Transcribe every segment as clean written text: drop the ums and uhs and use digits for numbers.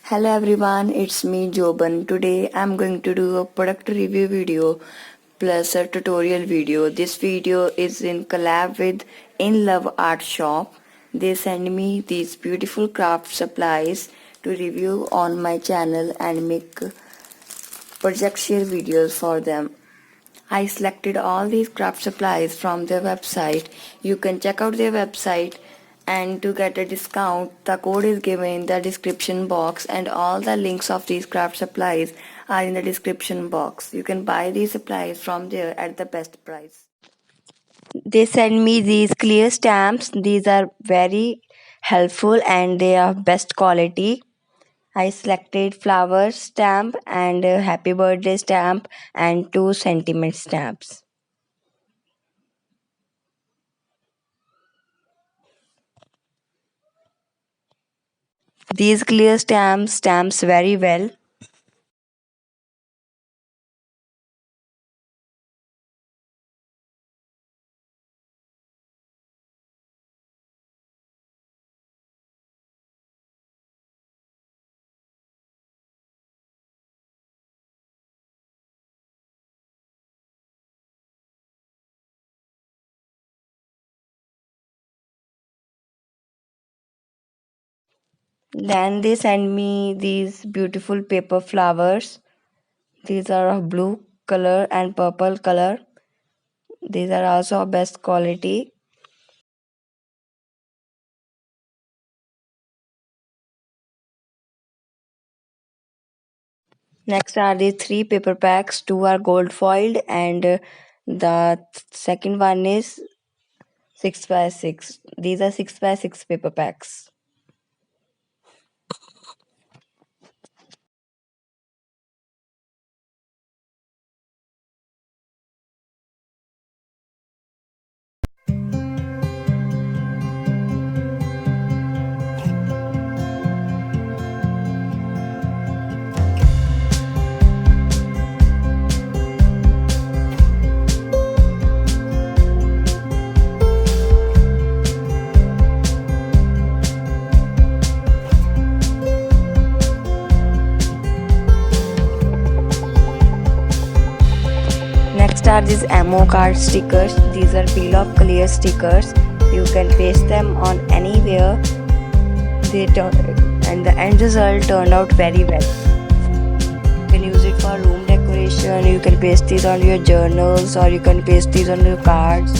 Hello everyone, it's me Joban. Today I'm going to do a product review video plus a tutorial video. This video is in collab with inloveartshop. They send me these beautiful craft supplies to review on my channel and make project share videos for them. I selected all these craft supplies from their website. You can check out their website, and to get a discount the code is given in the description box, and all the links of these craft supplies are in the description box. You can buy these supplies from there at the best price. They send me these clear stamps. These are very helpful and they are best quality. I selected flower stamp and happy birthday stamp and two sentiment stamps. These clear stamps very well. Then they send me these beautiful paper flowers. These are of blue color and purple color. These are also of best quality. Next are these three paper packs. Two are gold foiled and the second one is 6 by 6. These are 6 by 6 paper packs. Next are these ammo card stickers. These are peel off clear stickers. You can paste them on anywhere. And the end result turned out very well. You can use it for room decoration. You can paste these on your journals or you can paste these on your cards.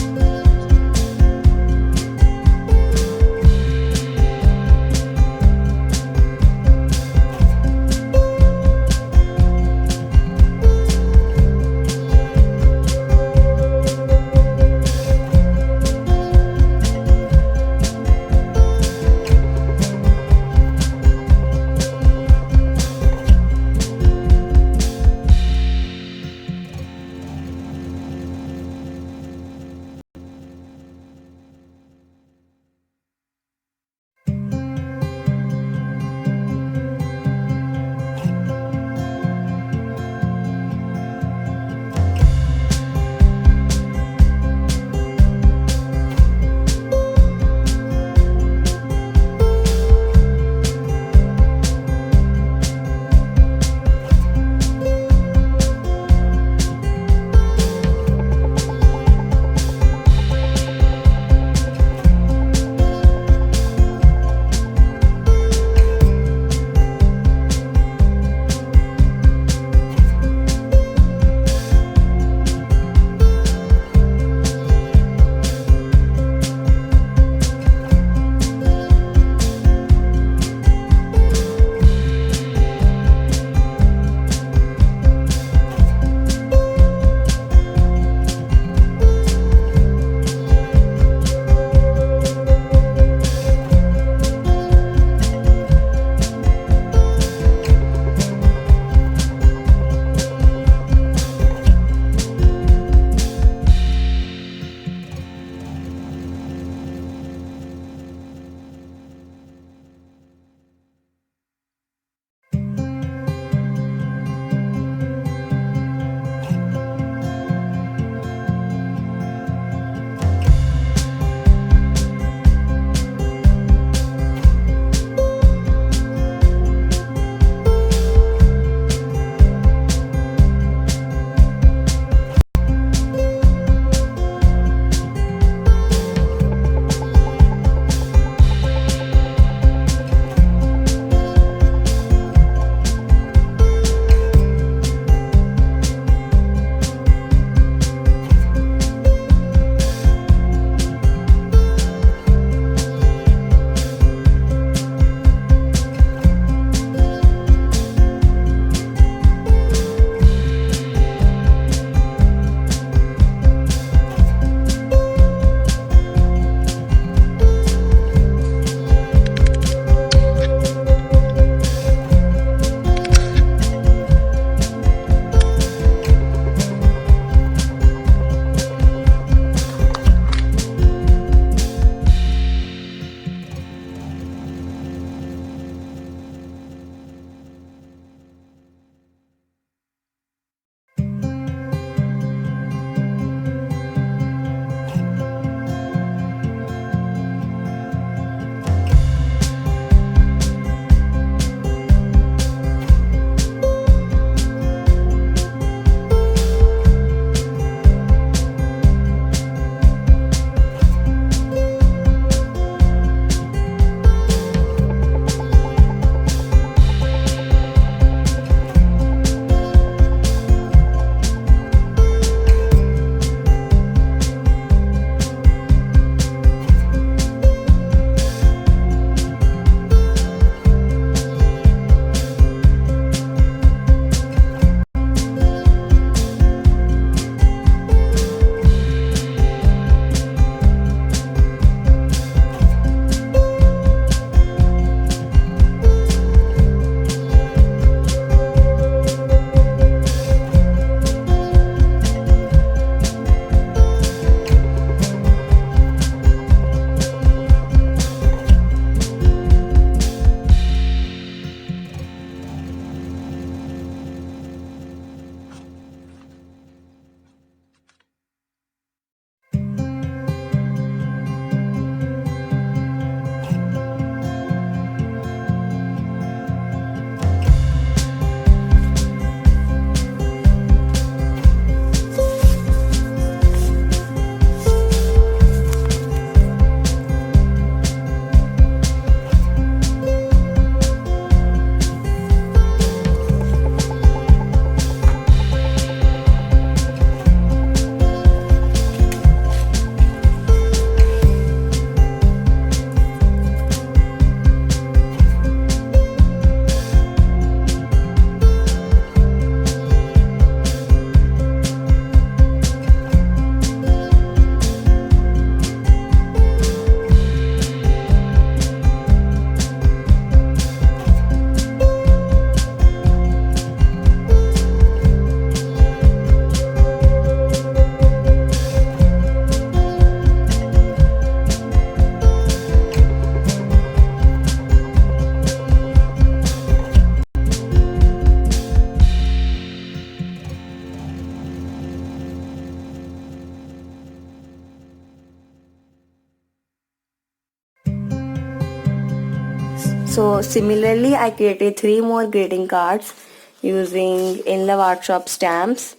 So similarly, I created 3 more greeting cards using inloveartshop stamps.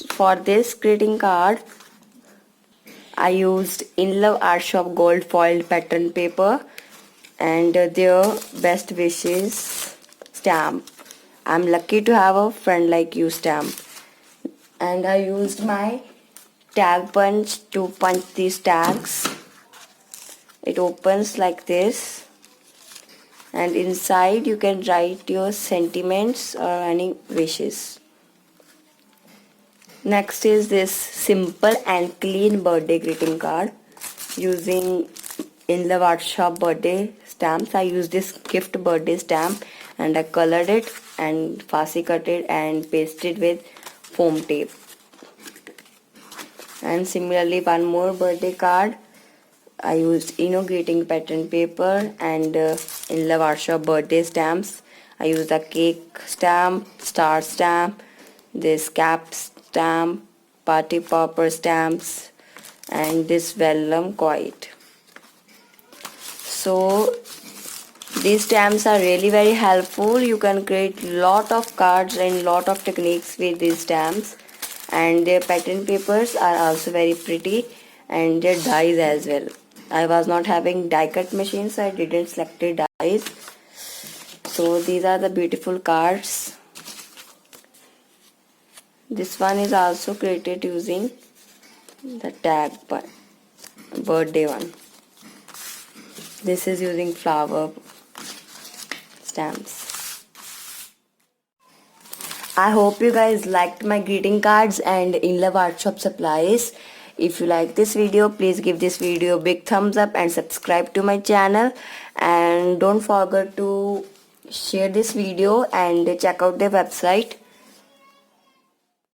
For this greeting card, I used inloveartshop gold foiled pattern paper and their best wishes stamp. I'm lucky to have a friend like you stamp. And I used my tag punch to punch these tags. It opens like this, and inside you can write your sentiments or any wishes. Next is this simple and clean birthday greeting card using inloveartshop birthday stamps. I used this gift birthday stamp and I colored it and fussy cut it and pasted with foam tape. And similarly, one more birthday card. I used greeting pattern paper and inloveartshop birthday stamps. I used a cake stamp, star stamp, this cap stamp, party popper stamps, and this vellum quoit. So these stamps are really very helpful. You can create lot of cards and lot of techniques with these stamps, and their pattern papers are also very pretty, and their dies as well. I was not having die cut machine, so I didn't select the dies. So these are the beautiful cards. This one is also created using the tag birthday one. This is using flower stamps. I hope you guys liked my greeting cards and inloveartshop supplies. If you like this video, please give this video a big thumbs up and subscribe to my channel, and don't forget to share this video and check out their website.